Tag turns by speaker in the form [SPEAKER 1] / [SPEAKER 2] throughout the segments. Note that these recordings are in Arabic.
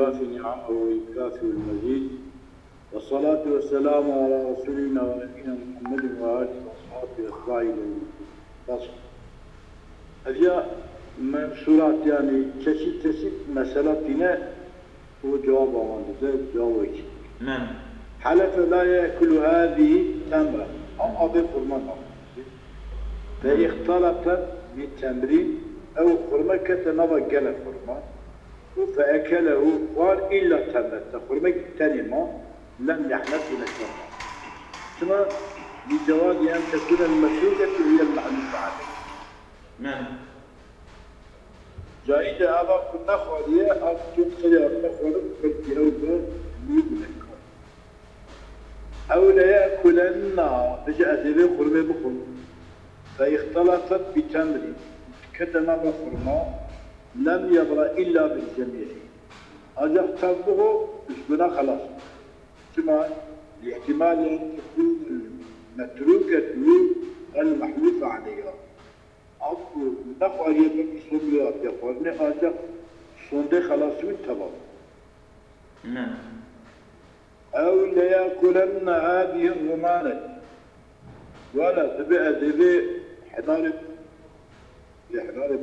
[SPEAKER 1] كافي نعمه ويكافئ المزيد، والصلاة والسلام على رسولنا ونبينا محمد وآله وصحبه أجمعين. هذه منشورات يعني çeşit mesele yine bu cevap amandıdır, cevap için.
[SPEAKER 2] نعم.
[SPEAKER 1] حلف لا يأكل هذه تمرة أم أبي قرمان فاختلطت بالتمر أو قرمة كتنبى جل قرمان فأكله قال إلا تمرة قرمة تنمى لم يحنث إلى الشرع. ثم لجواز أن تكون المسلوكة هي المعلومة عليه.
[SPEAKER 2] نعم.
[SPEAKER 1] جائزة هذا كنا خالية أو تنقل أن خالد بالجهود ميلك. أو لا يأكلن بجاء ذي خرمة بخل فاختلطت بتمر كتنا بخرمة لم يبرأ إلا بالجميع. هذا اختبره بسبنا خلاص. ثم لاحتمال أن تكون المتروكة المحلوفة عليها. أقول نقول يبقى سوريا يقولني هذا صندوق خلاص بالتمام.
[SPEAKER 2] نعم.
[SPEAKER 1] أو ليأكلن هذه الرمانة ولا تبع ذبي حضارب لحضارب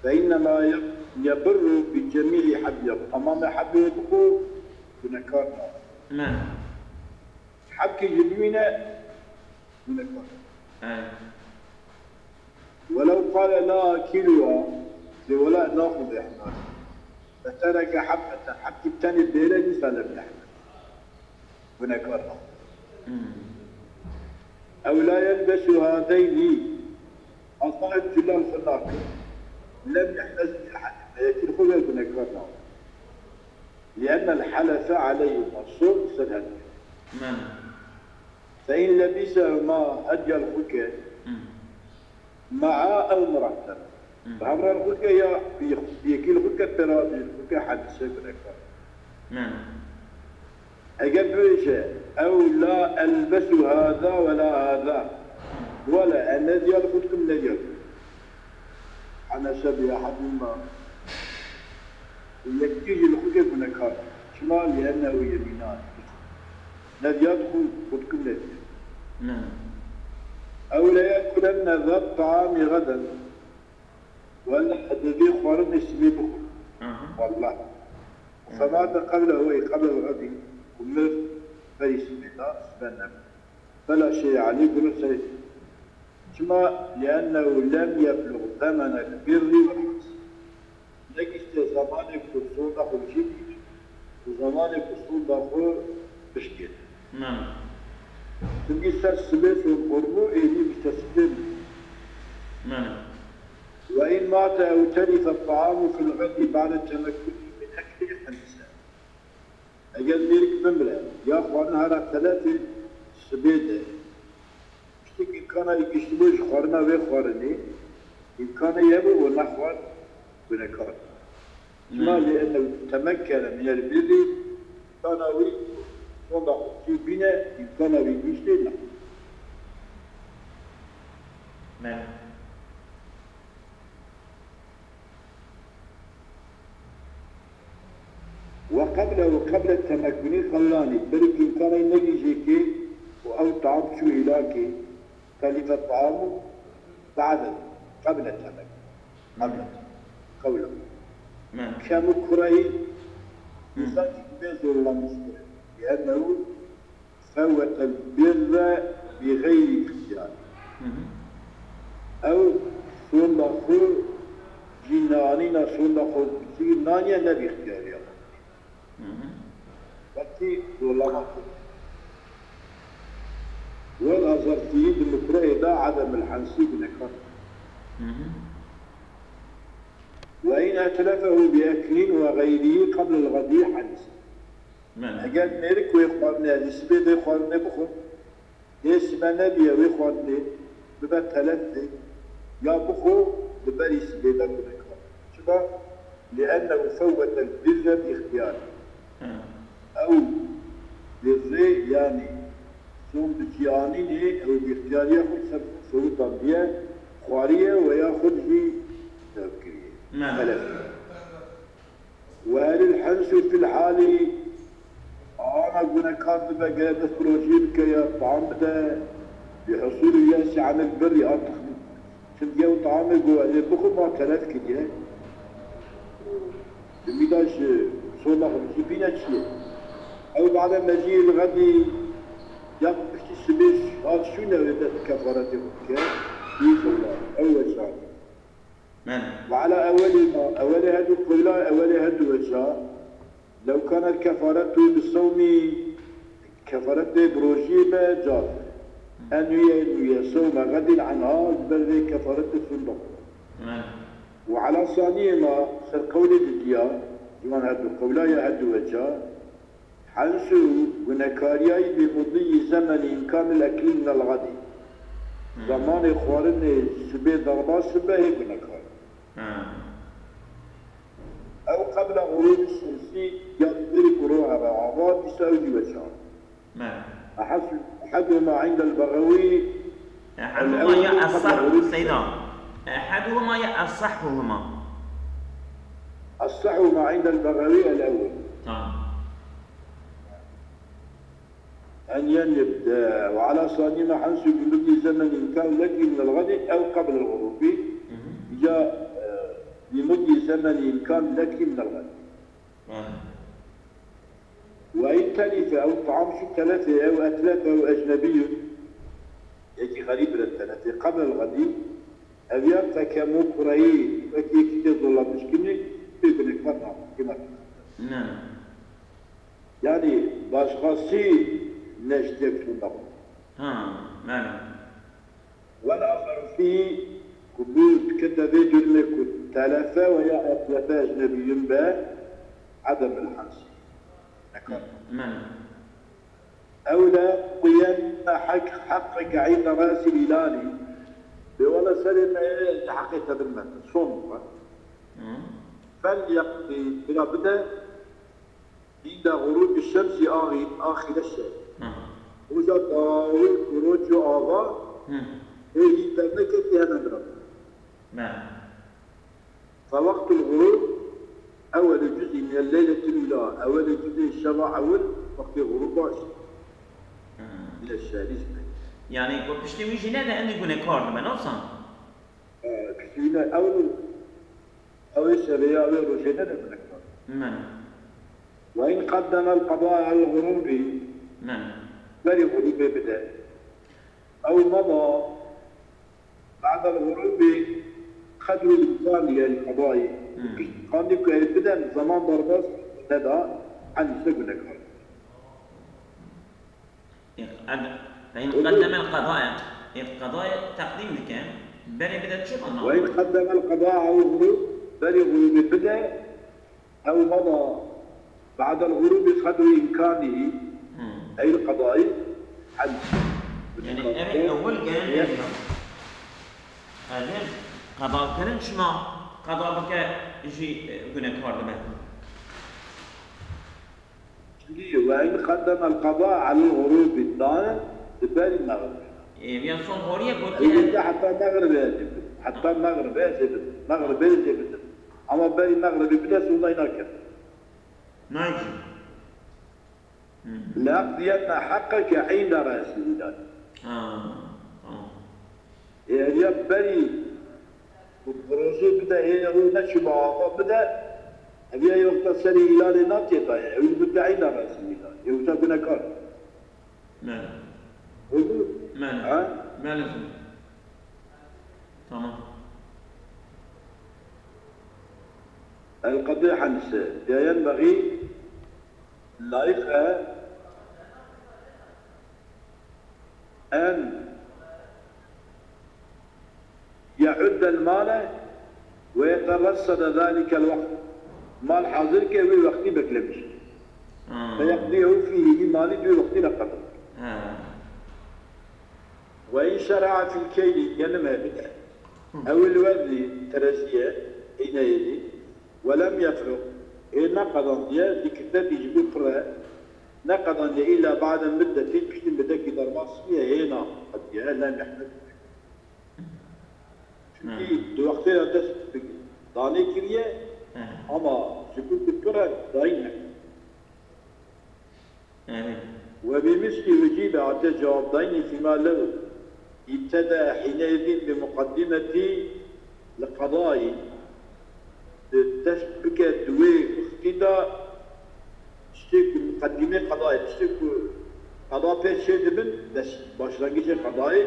[SPEAKER 1] فإنما يبر بجميع حبيب أمام حبيبه بنكارنا.
[SPEAKER 2] نعم.
[SPEAKER 1] حبك جميلة بنكارنا. ولو قال لا أكلها ولا نأخذ إحنا فترك حبة حبك الثاني الديلة فلم يحمل ونكرها. أو لا يلبس هذين أصنعت جلال صداق لم يحدث أحد يدخل بنكرها لأن الحلف عليه مصور سدد. فإن لبسهما أجل الخكة مع أو مرتب فأمر الخكة يكيل خكة ترابي الخكة حدث بنكرها.
[SPEAKER 2] نعم.
[SPEAKER 1] أجل أو لا ألبس هذا ولا هذا ولا الذي يلبسكم الذي يلبس أنا سبي أحد ما يكتيج الخكة بنكار شمال لأنه يمينان الذي يدخل خدكم الذي.
[SPEAKER 2] نعم.
[SPEAKER 1] أو لا يأكلن ذا الطعام غدا ولا الذي خورن اسمي بخل والله فمات قبله قبل الغد ومر فيس بنا سبنا فلا شيء عليه بنفسه ثم لأنه لم يبلغ ثمن البر والحسن لكن زمانك وصول دخل شيء وزمانك وصول دخل بشكل.
[SPEAKER 2] نعم.
[SPEAKER 1] ثم يسر سبيس والقربو إلي بتسبيل.
[SPEAKER 2] نعم.
[SPEAKER 1] وإن مات أو تلف الطعام في الغد بعد التمكن من أكل الإنسان. أجل ميرك بملا يا أخوان هذا ثلاثة سبيدة اشتكي كان يكشتبوش خورنا وخورني إن كان يبو ونخوان ونكار ما لأنه تمكن من البر كان وي صندق في بنا إن كان ويشتنا.
[SPEAKER 2] نعم.
[SPEAKER 1] قبل التمكن قولاني برك إن كان ينجي جيكي أو طعام شو إلاكي تلف الطعام بعد قبل التمكن قوله. كم كرهي يساك بيزور الله مسكر لأنه فوت البر بغير اختيار أو صندخو جنانينا صندخو جنانيا نبي اختياري وقتي ظلمات والأزرتيين المكره ده عدم الحنسي بنكر. وإن أتلفه بأكل وغيره قبل الغد حدث. أجل ميرك ويخواننا يسبيد ويخواننا بخور يسمى نبي ويخواننا ببا تلفه يا بخور ببا يسبيد بنكر. شبا لأنه فوت البر باختياره أو بالري يعني ثم بكيانينه أو باختياره يأخذ سلطة بيه خوارية ويأخذ هي تذكيرية.
[SPEAKER 2] نعم.
[SPEAKER 1] وهل الحنس في الحال أنا أقول كاتب بس بروجيب كي طعام ده بحصول اليأس عن البر أطخ تلقاه طعام يقول بخو ما ثلاث كده بميداش صولا خمسي بينا شيء أو بعد ما يجي الغدي يقف السبيش هذا شو نوع كفارته كي يصلى أول شيء
[SPEAKER 2] من
[SPEAKER 1] وعلى أول هدو قولا أول هدو وجه لو كانت كفارته بالصوم كفارته بروجيبة جاز أنوية صوم غد عنها بل كفارته الصندوق
[SPEAKER 2] من
[SPEAKER 1] وعلى صانيما سالقول الديا جوان هدو قولا هدو وجه حنسو ونكارياي بمضي زمن كامل أكل من الغد زمان خوارن سبي ضربات سبه هيك ونكاري أو قبل غروب الشمس يضرب روحها بعضات يساوي وجهها. أحدهما عند البغوي
[SPEAKER 2] أحدهما يا الصح سيدنا أحدهما يا الصحهما
[SPEAKER 1] الصح ما عند البغوي الأول أن ينب وعلى صانما حنسو بمدي زمن كان لك من الغد أو قبل الغروب جاء لمدة زمن كان لك من الغد وإن تلف أو طعام شو ثلاثة أو أتلف أو أجنبي يجي غريب للثلاثة قبل الغد أبيات فكمو كرهي وكي كتير الله مشكلة بيبنك مرة كما
[SPEAKER 2] نعم
[SPEAKER 1] يعني باشخاصي نجتك في النظر
[SPEAKER 2] نعم
[SPEAKER 1] والآخر فيه كبوت كتبه جرمك تلفا ويا أتلفا أجنبي با عدم الحنس أولى قيام حقك عند رأس الهلال بولا سلم حقيقة بالمثل صنفا فليقضي بلا بدأ عند غروب الشمس آخر الشيء وجد طاول خروج آبا هي تنكت لها نمرة فوقت الغروب أول جزء من الليلة الأولى أول جزء الشفع أول وقت الغروب باشر إلى الشارع
[SPEAKER 2] يعني بشتوي جنانا أن يكون كارد من أصلا
[SPEAKER 1] بشتوينا أول الشريعة أول رجينا من الكارد وإن قدم القضاء على الغروب بل غروب بدأ أو مضى بعد الغروب خدوا الإنسان للقضاء قام يبقى بدأ من زمان ضرباس ندى عن سجن الكارد
[SPEAKER 2] فإن قدم القضاء تقديم كان بل بدأ شغل
[SPEAKER 1] وإن قدم القضاء على الغروب بل غروب بدأ أو مضى بعد الغروب خدوا إمكانه أي القضاء عن
[SPEAKER 2] يعني أول كان أذن قضاء كان شما قضاء بك يجي هناك كارد
[SPEAKER 1] وإن قدم القضاء على الغروب الدائم ببالي المغرب.
[SPEAKER 2] يعني صون هورية قلت
[SPEAKER 1] حتى المغرب يجب حتى المغرب يجب أما بالي المغرب بلا سوى ينكر.
[SPEAKER 2] ناجي.
[SPEAKER 1] لا لأن حقك عند رأس الهلال. يعني بالي الرسول بدأ ينشبه بدأ أبي يغتصر الهلال ناطقة ويبدأ عند رأس الهلال يغتصر نكار.
[SPEAKER 2] ما لازم. تمام.
[SPEAKER 1] القضية حنس ينبغي لائقة أن يعد المال ويترصد ذلك الوقت مال حاضر كي وقت بكلمش فيقضيه فيه مال في وقت لقدر وإن شرع في الكيل ينمى بدأ أو الوزن ترسية حينئذ ولم يفرق إن نقضا لكتاب يجب قراء نقضا إلا بعد مدة بشتي بدك درماسية هنا قد لم يحمل في وقتها تسبق داني كريه أما شكون تذكرها دايما. وبمثل يجيب على جواب دايني فيما لو ابتدأ حينئذ بمقدمة القضاء تشبك دوي اختدا تشتك مقدمة قضاء تشتك قضاء بيت شيء من بس باشلانجيش القضاء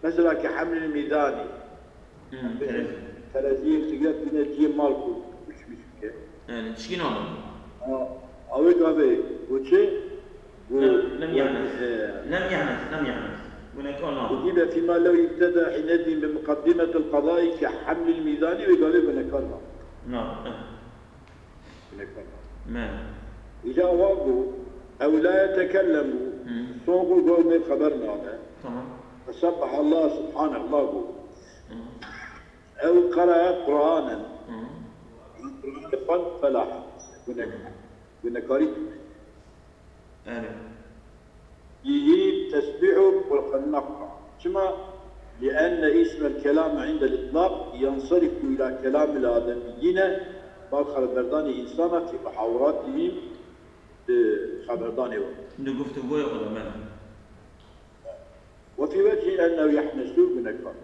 [SPEAKER 1] مثلا كحمل الميزاني تلازيم تقدر تنجي مالكو مش كده
[SPEAKER 2] يعني تشكين والله
[SPEAKER 1] اوي قابي وشي
[SPEAKER 2] لم يعنس
[SPEAKER 1] وجيب فيما لو ابتدى حينئذ بمقدمة القضاء كحمل الميزان ويقال بنكرنا.
[SPEAKER 2] نعم.
[SPEAKER 1] بنكرنا. إذا واقوا أو لا يتكلموا صوغوا قوم خبرنا هذا.
[SPEAKER 2] تمام.
[SPEAKER 1] فسبح الله سبحانه الله أو قرأ قرآنا. قرآن فلاح. بنكاريت. يجيب تسبيحه والنقطة كما لأن اسم الكلام عند الإطلاق ينصرف إلى كلام الآدميين بالخبردان إنسانا في محاوراتهم خبردان وفي وجه أنه يحنسون من الكلام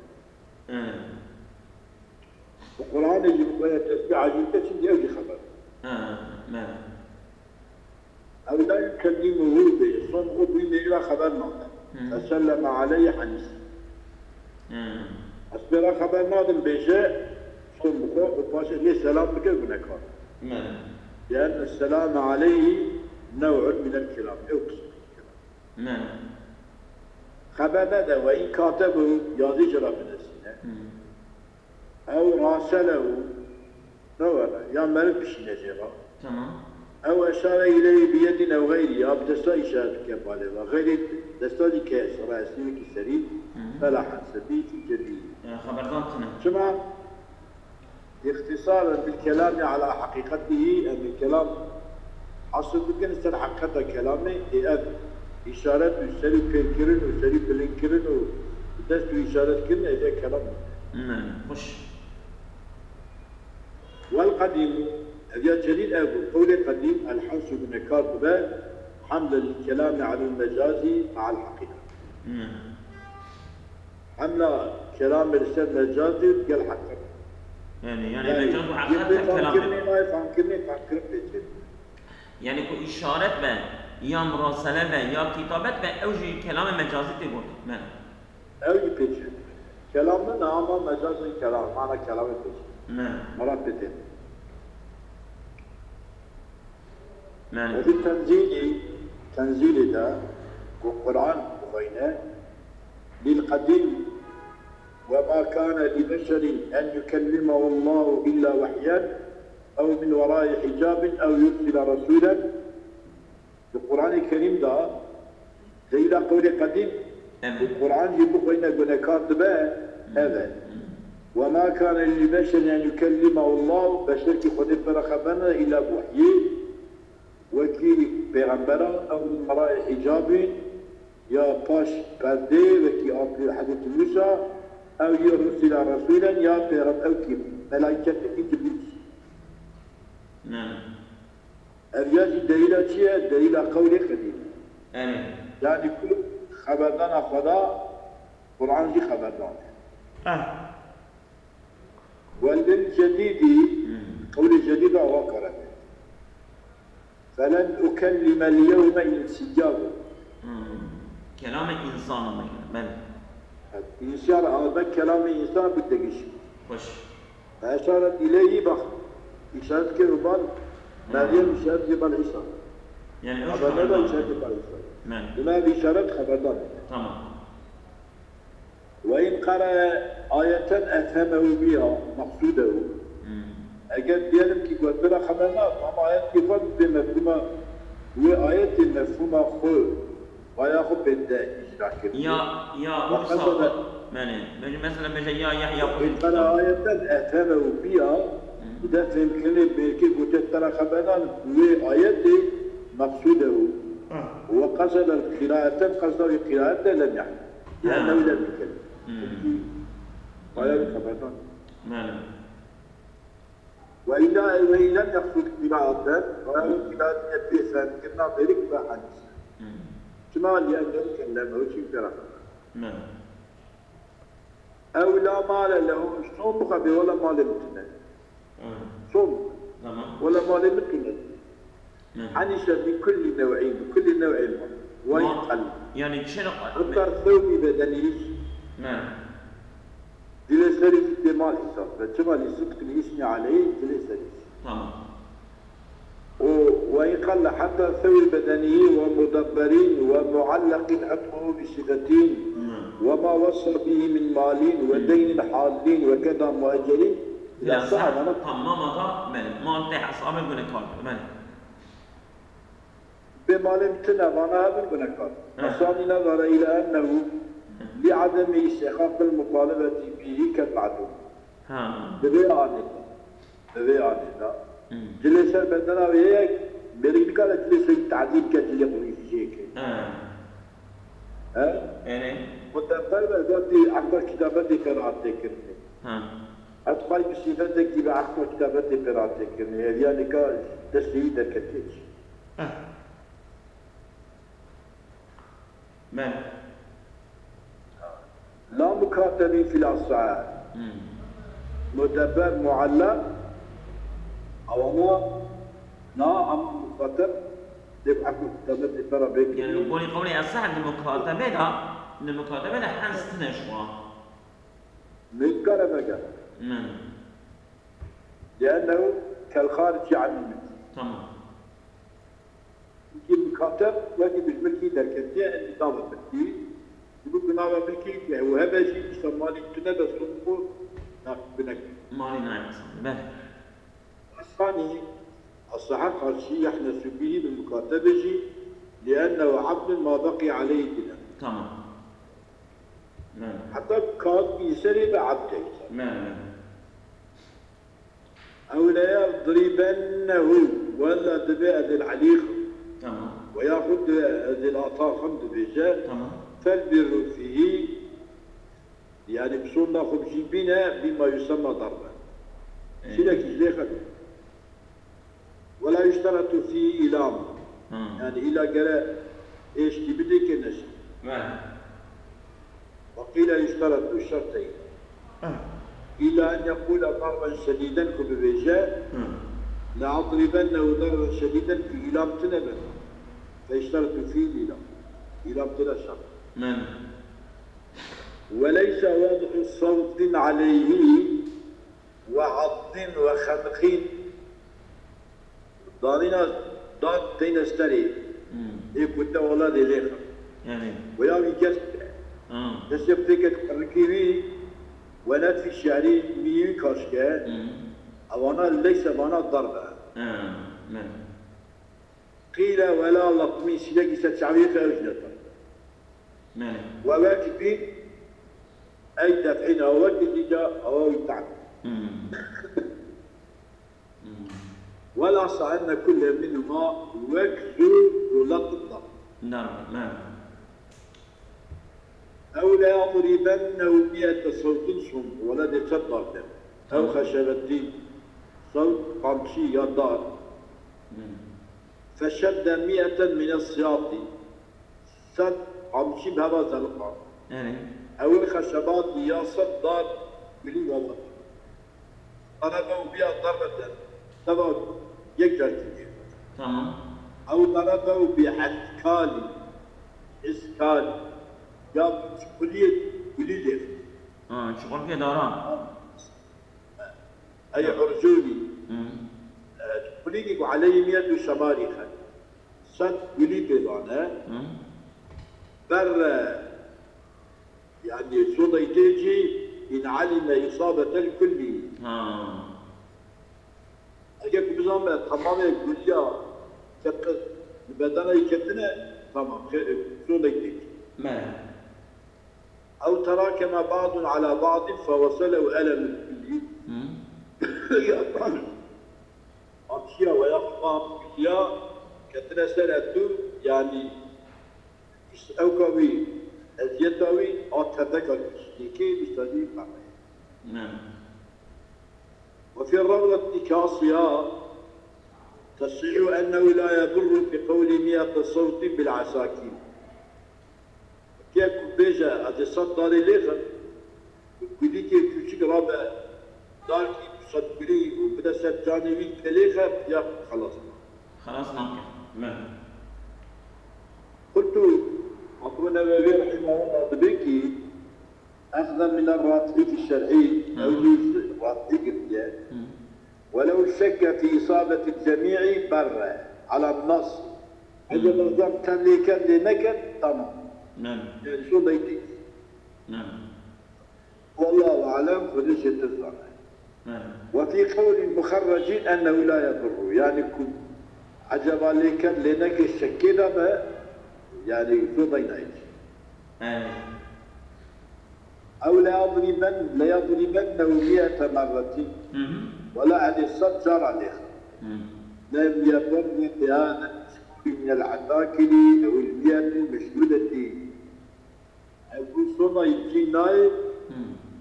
[SPEAKER 1] القرآن يجب أن التسبيح عجيب تسبيح أو خبر أو لا يكلمه بصنعه إلى خبرنا فسلم عليه حنيس أسبرا خبرنا ذن بيجاء صنعه وباشا ليه سلام بك ونكار لأن السلام عليه نوع من الكلام أو قسم الكلام خبرنا ذا وإن كاتبه يازي جرى من السنة أو راسله نوعا يعمل بشي نجيرا أو أشار إليه بيد أو غيره أو دستا إشارة كبالة وغير دستا لكاس رأسي كسري فلا حنس به في جريه ثم اختصارا بالكلام على حقيقته أم الكلام حصل بكن استر حقيقة كلامه إشارة يسري بينكرن ويسري بلنكرن ودست إشارة كن إذا كلام والقديم هذا جديد أبو قول القديم الحنس بنكار ببال حمل الكلام على المجاز مع الحقيقة. حمل كلام الإنسان مجازي قال حقيقة.
[SPEAKER 2] يعني مجاز وحقيقة كلام.
[SPEAKER 1] ما يفهم كلمة
[SPEAKER 2] يعني كو إشارة به يا مراسلة به يا كتابة به أوجي كلام مجازي تقول.
[SPEAKER 1] أوجي بيجي. كلامنا نعم مجازي كلام معنى كلام بيجي. مرات بيجي. وفي تنزيل ده والقرآن بغيناه للقديم وما كان لبشر أن يكلمه الله إلا وحيا أو من وراء حجاب أو يرسل رسولا القرآن الكريم ده زي قول قديم القرآن يبقى بين جنكات به هذا وما كان لبشر أن يكلمه الله بشر كخد فرخبنا إلا بوحي وكي پیغمبران او من وراء حجاب یا پاش پرده وكي آخر حديث موسى او يرسل رسولا يا پیغمبر او كي ملائكة جبريل ارياجي دليل چيه؟ دليل قول قديم يعني كل خبردان خدا قرآن جي خبردان والجديد قول الجديد هو كرم فلن أكلم اليوم إنسيا
[SPEAKER 2] كلام إنسان بل
[SPEAKER 1] إنسان هذا كلام إنسان بدقش
[SPEAKER 2] خوش
[SPEAKER 1] فأشارت إليه بخ إشارة كربان مريم إشارة جبال عيسى
[SPEAKER 2] يعني
[SPEAKER 1] هذا ماذا إشارة جبال عيسى لما بإشارة خبردان
[SPEAKER 2] تمام
[SPEAKER 1] وإن قرأ آية أفهمه بها مقصوده أجد ديالهم كي قلت بلا خبرنا أما آيات كيفان بمفهومة هو آيات المفهومة خو وياخذ بالداء إجراء كبير
[SPEAKER 2] يا مصاب ماني مثلا بجي يا يحيى
[SPEAKER 1] وإن قرأ آية أفهمه بها وده فهم كلمة بيركي قلت ترى خبرنا هو آيات مقصوده وقصد القراءة قصد القراءة لم يحمل لأنه لم يكلم ولا خبرنا وإن لم يقصد قراءة وهو قراءة بيسان كنا ذلك بحديث شما لأنه كلمه شيء كرام
[SPEAKER 2] نعم
[SPEAKER 1] أو لا مال له شلون بخبي ولا مال متنا شلون ولا مال متنا حنش بكل نوعين بكل نوع المال وين قل
[SPEAKER 2] يعني شنو
[SPEAKER 1] أكثر ثوبي بدنيش
[SPEAKER 2] نعم
[SPEAKER 1] دليل سريس بمال حساب فشما لصدق اللي يسمي عليه دليل سريس
[SPEAKER 2] تمام
[SPEAKER 1] وإن قل حتى ثوي بدني ومدبرين ومعلق حكمه بصفتين وما وصى به من مالين ودين حالين وكذا مؤجلين
[SPEAKER 2] لا صح تمام هذا ما انت حساب البنكار
[SPEAKER 1] بمال امتنع معناها بالبنكار الثاني نظر إلى أنه لعدم استحقاق المطالبة به كالمعدوم ببيع عنه جلسة بدنا وياك بريد قالت جلسة تعديل كجلي قريشيك
[SPEAKER 2] يعني
[SPEAKER 1] متفرد ذاتي أكبر كتابة قراءة كرني أتقاي بصفتك تبع أكبر كتابة قراءة كرني يعني كتسليد كتيج
[SPEAKER 2] من
[SPEAKER 1] لا مكاتبين في الأصعاد مدبر معلق أو نا أم مكاتب تبع أكبر كتابة قراءة كرني
[SPEAKER 2] يعني قولي أصح إن المكاتبة ده حنس تنشوا
[SPEAKER 1] من كربك لأنه كالخارج عن الملك
[SPEAKER 2] تمام
[SPEAKER 1] يمكن مكاتب واجب الملكي دركتين النظام الملكي يقول نظام الملكي وهذا شيء يسمى للتنبس الأمور بنك
[SPEAKER 2] مالي نعم بله
[SPEAKER 1] الثاني الصحة الشيء يحنس به بالمكاتبة لأنه عبد ما بقي عليه دنا
[SPEAKER 2] تمام
[SPEAKER 1] حتى كان يسرب عبده أو لا يضربنه ولا دباء ذي العليق
[SPEAKER 2] تمام
[SPEAKER 1] ويأخذ ذي الأطار خمد بيجاء
[SPEAKER 2] تمام
[SPEAKER 1] فالبر فيه يعني بصورنا خمسي بنا بما يسمى ضربا سيلك إزليخة ولا يشترط فيه إلام يعني إلى قراء إيش تبدي كنسي وقيل يشترط الشرطين إلى أن يقول ضربا شديدا كببيجاء لأضربنه ضربا شديدا في إلام تنبا فيشترط فيه الإلام إلام تنبا شرط وليس وضع صوت عليه وعض وخنق دارنا دار تين استري يكون ولا دليل
[SPEAKER 2] يعني
[SPEAKER 1] ويا يجس تسيبتك الركيبي ونات في الشعري ميوي كاشكا أوانا ليس وانا ضربة قيل ولا لطمي سلاكي ستشعبي خارجنة وواكبين أي دفعين أو وجد جاء أو يتعب ولا صعدنا كل منهما وكذو ولطم
[SPEAKER 2] نعم
[SPEAKER 1] أو لا يضربنه 100 صوت صم ولا يتصدر أو خشبتي صوت قمشي يدار فشد 100 من السياط سد قمشي بهذا زلقا أو الخشبات يصد دار بلي والله ضربوا بها ضربة تبعد يقدر كثير
[SPEAKER 2] تمام
[SPEAKER 1] أو ضربوا بحكال إسكال يا كلية
[SPEAKER 2] شغل في دوران
[SPEAKER 1] أي عرجوني كلية وعليه 100 شماريخا صد كلية بيضان بر يعني صوت يتيجي إن علم إصابة الكلي أجاك بزمان تمام كلية كتر بدنا يكتنا تمام صوت يتيجي أو تراكم بعض على بعض فوصله ألم الكلي يقطع أمشي ويقطع كلية كتنا سنة يعني أو كوي الزيتوي أو تذكر كي بيستدي وفي الروضة كاصية تصيح أنه لا يضر في قول 100 صوت بالعساكر كيف بيجا هذا صوت داري ليخر كذيك كيشك رابع دارك صدقني وبدا سجاني كليخر يا خلاص
[SPEAKER 2] نعم.
[SPEAKER 1] قلت أبونا النووي رحمه الله بكي أخذا من الراتب الشرعي أو يجوز الراتب ولو شك في إصابة الجميع بر على النص إذا نظرت لي كان لنكد تمام يعني شو بيتي والله أعلم فليش التزام وفي قول المخرجين أنه لا يضر يعني كن عجب عليك لنك الشكيلة ما يعني شو بينايش أو ليضربنه 100 مرة ولا عن الصدر عليه لم يضر بهذا المشكول من العساكر أو المئة المشهودة أو صنع الجناية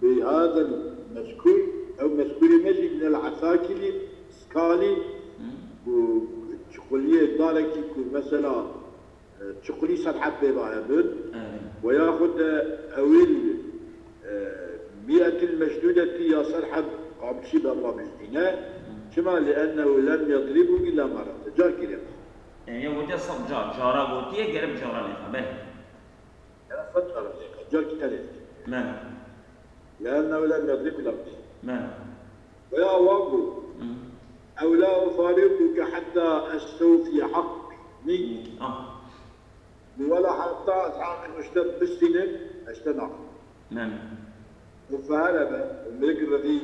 [SPEAKER 1] بهذا المشكول أو مشكول مجي من العساكر سكالي وشغلية دارك يكون مثلا شغلي سرحب ببايبن وياخذ أويل 100 المشدودة يا سرحب قامشي بالله بالدينار كما لأنه لم يضربه إلا مرة جار كده
[SPEAKER 2] يعني وجه صد جارا قوتيه قرب جارا لك به
[SPEAKER 1] أنا صد جار كده لأنه لم يضربه إلا مرة ويا واقو أو لا أفارقك حتى أستوفي حقي ولا حتى أتعامل أشتد بالسنة أشتنع فهرب الملك الذي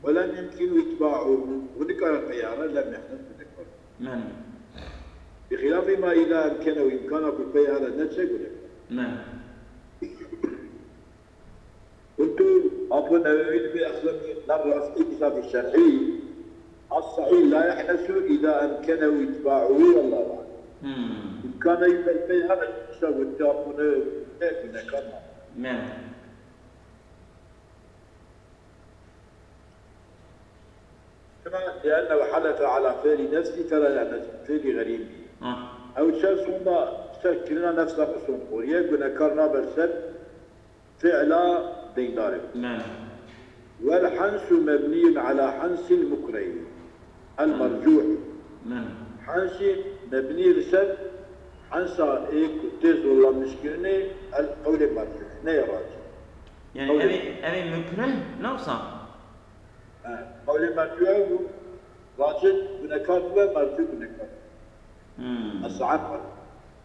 [SPEAKER 1] ولم يمكن اتباعه وذكر الخيار لم يحدث بذكر بخلاف ما إذا أمكن وإمكانه بالخيار نفسه قلت أبو النووي بأخذ مرة في الكتاب الشرعي الصحيح لا يحدث إذا أمكنه اتباعه والله أعلم إن كان يبقى هذا الشيء والتابون كيف كان لأنه حلف على فعل نفسه فلا يعنى فعل غريب أو شخص شكلنا نفسه صنقورية ونكرنا بالسد فعل دينار والحنس مبني على حنس المكره المرجوح حنس مبني لسد حنس إيك تيز والله مشكلني القول المرجوح نيراج
[SPEAKER 2] يعني أبي مكره نفسه
[SPEAKER 1] قول مرجوع راجل بنكاتبه مرجوع بنكاتبه الصعب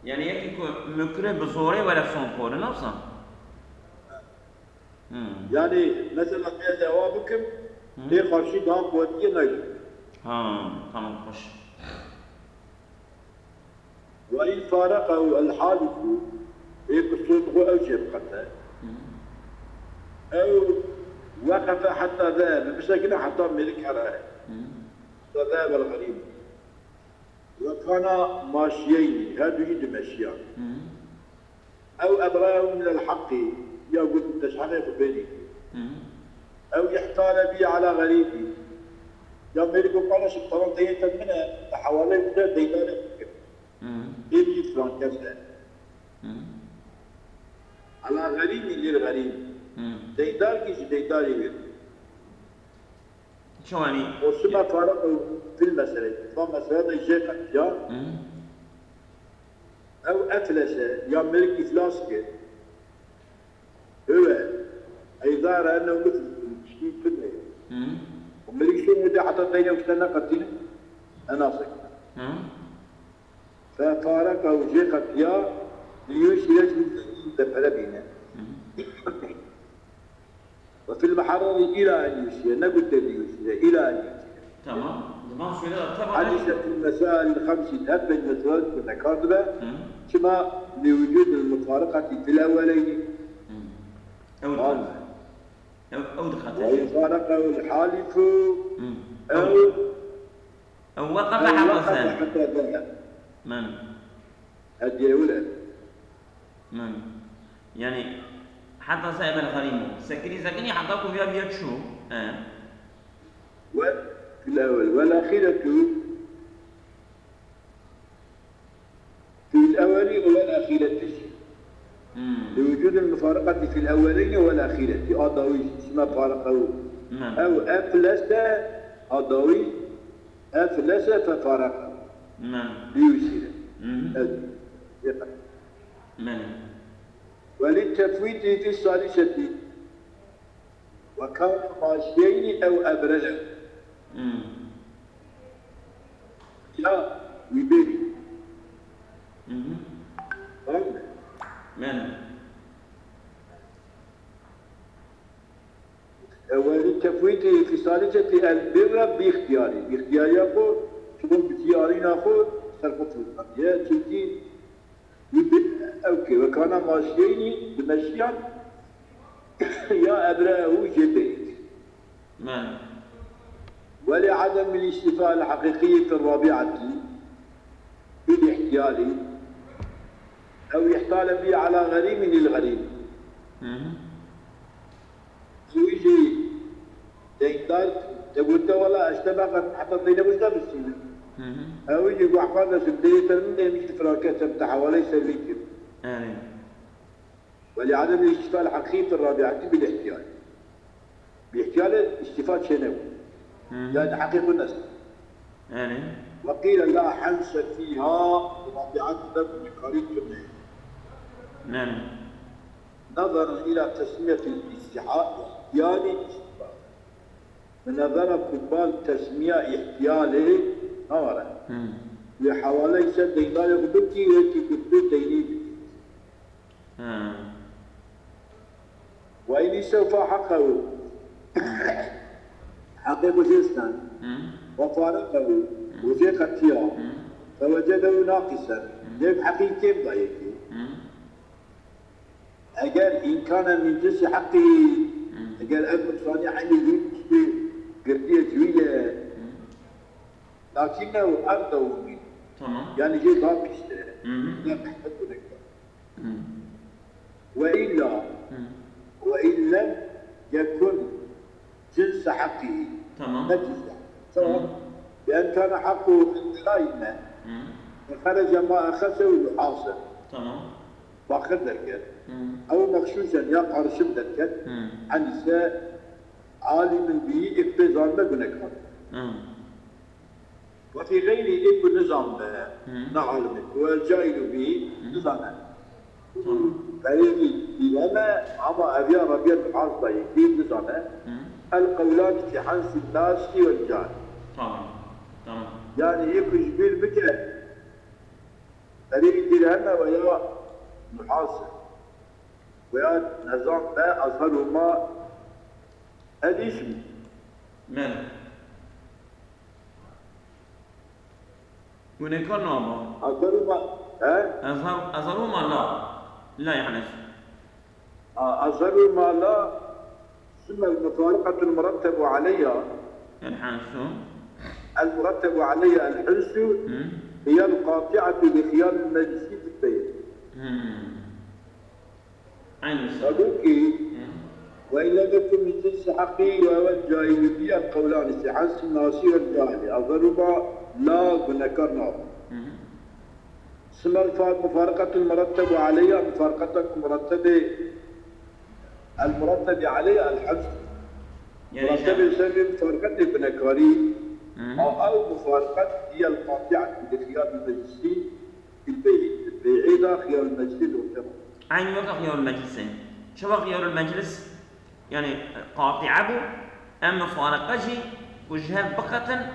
[SPEAKER 2] يعني يكون مكره بزوره ولا صنفور نفسه
[SPEAKER 1] يعني مثلا في جوابكم في خرشي دام قوتي نجم
[SPEAKER 2] تمام خوش
[SPEAKER 1] وإن فارقه الحادث يقصده أو شبقته أو وقف حتى ذهب بشكل حتى ملك على ذهب الغريب وكان ماشيين هذا يد ماشيان أو أبراه من الحق يقول تشحنه بيني أو يحتال بي على غريبي يا ملك قال شطران ديتا منها حوالي كده دينار يجي فلان كذا على غريب للغريب ديدار كيش ديدار يبير
[SPEAKER 2] شو يعني؟
[SPEAKER 1] وسما فارقوا في المسألة فمسألة يجيك اختيار أو أفلس يا ملك إفلاس كده هو أيضا رأى أنه مثل شيء في الدنيا وملك شو مدى حتى الدنيا وكتنا قتلنا أنا صك ففارقه وجيك اختيار ليشيرك من دفع بينا وفي المحرر إلى أن يشير نقول يشير إلى أن يشير
[SPEAKER 2] تمام
[SPEAKER 1] حديثة المسائل الخمس تهب المسائل كنا كاذبة كما لوجود المفارقة في الأولين
[SPEAKER 2] أو دخلت
[SPEAKER 1] وإن فارقه الحالف
[SPEAKER 2] أو وقف حتى
[SPEAKER 1] ذهب هدي أولى
[SPEAKER 2] يعني حتى سائب الغريم سكري حتى كم يا بيت شو
[SPEAKER 1] في الأول والأخيرة في الأول والأخيرة لوجود المفارقة في الأولين والأخيرة أضوي اسمها فارقه أو أفلس أضوي أفلس ففارقه ليسير وللتفويت في الثالثة وكون ماشيين أو أبرزا يا ويبيري وللتفويت في الثالثة البر باختياري أقول شكون باختياري ناخذ سرقة القضية تلتين أوكي وكان ماشيين بمشيان يا أبراه جبيت ولعدم الاستيفاء الحقيقي في الرابعة بالاحتيال أو يحتال به على غريم للغريم ويجي دينار تقول ولا اشتبقت حتى الدين ابو بالسنة أو يجي وحقنا سبدية من يمشي فراكات بتاعها وليس بيكر ولعدم الاستيفاء الحقيقي في الرابعة بالاحتيال باحتيال استيفاء شنو يعني حقيقة النسل وقيل لا حنس فيها رابعة ابن قريب نظرا إلى تسمية الاستحاء احتيالي استيفاء نظر قبال تسمية احتيالي نظرا وحوالي سد دينار غبتي ويتي كتب ديني وإن سوف حقه حقه جسنا وفارقه وزيق التيار فوجده ناقصا ليك حقيقي ضعيفي أجل إن كان من جنس حقه أجل أبن صانع يريد قردية جويلة لكنه أرضه منه يعني شيء ناقص لا تحتاج لك وإن لم يكن جنس حقه نجس سواء بأن كان حقه دائما فخرج ما أخذه يحاصر باخر ذلك أو مخشوشا يقع رسم ذلك عن الساء عالم به اقتزام بنكر وفي غير ابن نظام نعلم والجاهل به نظاما فهذه لما عما أبيان ربيع الحاصة يكين نظاما القولان في حنس الناس والجاهل يعني يخرج بالبكر فريق درهما ويا محاصر ويا نظام ما أظهرهما الاسم
[SPEAKER 2] ونكر نوما
[SPEAKER 1] أظهرهما
[SPEAKER 2] أظهرهما لا يحنس
[SPEAKER 1] أظهرهما لا ثم المفارقة المرتب عليها
[SPEAKER 2] الحنس
[SPEAKER 1] المرتب عليها الحنس هي القاطعة لخيار المجلس في البيت أبوكي وإن لم يكن من جنس حقي وهو الجاهلية القولان استحس الناصي والجاهلي أظهرهما لا بنكرنا ثم المفارقة المرتب عليها مفارقة المرتب عليها الحبس مرتب يسمي مفارقة بنكاري أو مفارقة هي القاطعة لخيار المجلسين في البيت بعيدة خيار المجلسين والتمام
[SPEAKER 2] عين وقع خيار المجلسين شو خيار المجلس يعني قاطعة بو أما فارقة وجهة بقة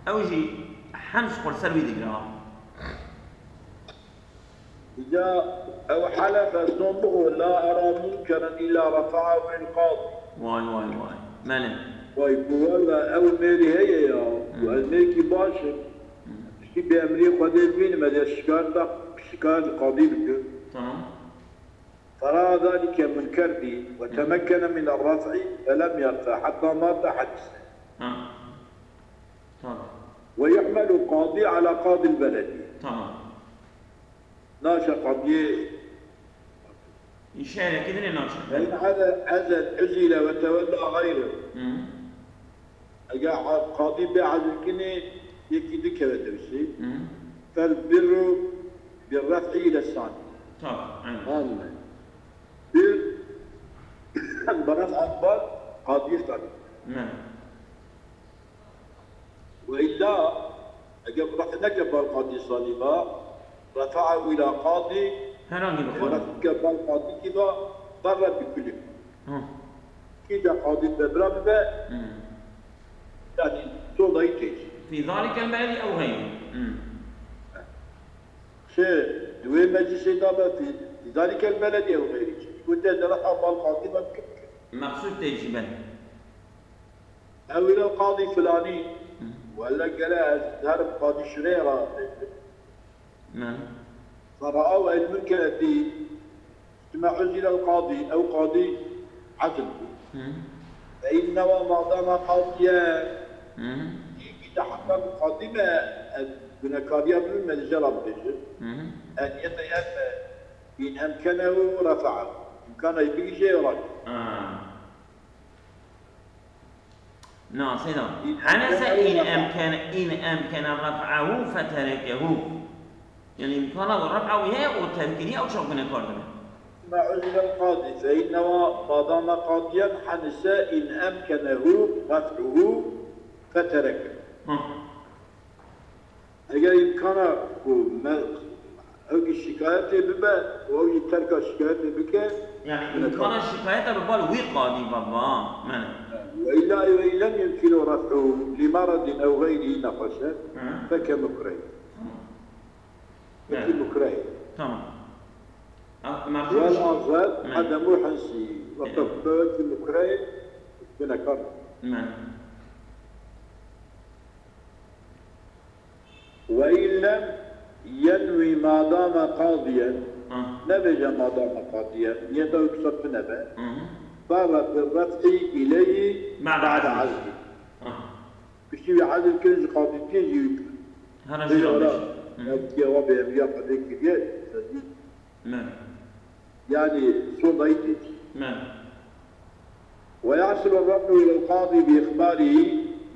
[SPEAKER 2] أو جي حمس قول سلوي ذكرها
[SPEAKER 1] إذا أو حلف صنبه لا أرى منكرا إلا رفعه القاضي
[SPEAKER 2] واي ماله
[SPEAKER 1] ويقول أو ميري هي يا والميكي باشر شي بأمري قدير بين ماذا الشكال القاضي بك
[SPEAKER 2] تمام
[SPEAKER 1] فرأى ذلك منكر به وتمكن من الرفع فلم يرفع حتى مات حدثا
[SPEAKER 2] تمام
[SPEAKER 1] ويحمل القاضي على قاضي البلد
[SPEAKER 2] تمام
[SPEAKER 1] ناشا قاضي
[SPEAKER 2] يشارك كده ليه ناشا
[SPEAKER 1] لأن هذا أزل وتولى غيره أجا قاضي بعزل كني يكيد كذا دوسي
[SPEAKER 2] مم.
[SPEAKER 1] فالبر بالرفع إلى الثاني.
[SPEAKER 2] طبعا.
[SPEAKER 1] آمين. بر برفع أكبر قاضي ثاني.
[SPEAKER 2] نعم.
[SPEAKER 1] وإلا أجا رفع كبر قاضي ثاني ما رفعه إلى قاضي
[SPEAKER 2] هراني بخون.
[SPEAKER 1] رفع كبر قاضي كذا ضر بكله. كذا قاضي ببرم يعني توضيتش.
[SPEAKER 2] في ذلك البلد أو غيره.
[SPEAKER 1] شيء دوين مجلس إدارة في ذلك البلد أو غيره. كنت أدرى أبا القاضي بكل.
[SPEAKER 2] مقصود تيجي بل.
[SPEAKER 1] أو إلى القاضي فلاني ولا قال هرب قاضي شريرة.
[SPEAKER 2] نعم.
[SPEAKER 1] فرأوا الملك الذي اجتمعوا إلى القاضي أو قاضي عدل. فإنما ما دام قاضيا يتحقق القاضي ما بنكاريا من الجرب أن يتيمم إن أمكنه رفعه إن كان يبي شيء رفع.
[SPEAKER 2] نعم سيدنا. حنس إن أمكن رفعه فتركه. يعني إمكانه رفعه هي وتمكينه أو شو بنكارده.
[SPEAKER 1] ما عزل القاضي فإنما ما دام قاضيا حنس إن أمكنه رفعه فتركه. اگر امکانه او الشكاية ببا او يترك الشكاية بك
[SPEAKER 2] يعني امكان الشكاية ببال وي قاضي بابا من
[SPEAKER 1] والا وان لم يمكن رفعه لمرض او غيره نقصا فكمكره. كمكره.
[SPEAKER 2] تمام.
[SPEAKER 1] والأفضل عدم حنسي وتفضل كمكره بنكر. وإن لم ينوي ما دام قاضيا نبج ما دام قاضيا يدعو يقصد بنبه باب بالرفع إليه بعد عزله. بشي عزل كنز قاضي تيجي
[SPEAKER 2] هذا جرب.
[SPEAKER 1] جواب يا قضيك يعني صديتي. ويحصل الرفع إلى القاضي بإخباره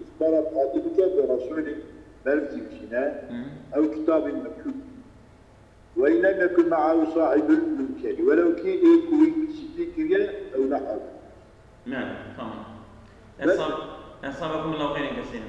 [SPEAKER 1] إخبار القاضي برسوله مرفق سنان أو كتاب مكتوب وإن لم يكن معه صاحب الملك ولو كان يكوي ستيكيا أو نحو.
[SPEAKER 2] نعم تمام. أصابكم الله خيرا كثيرا.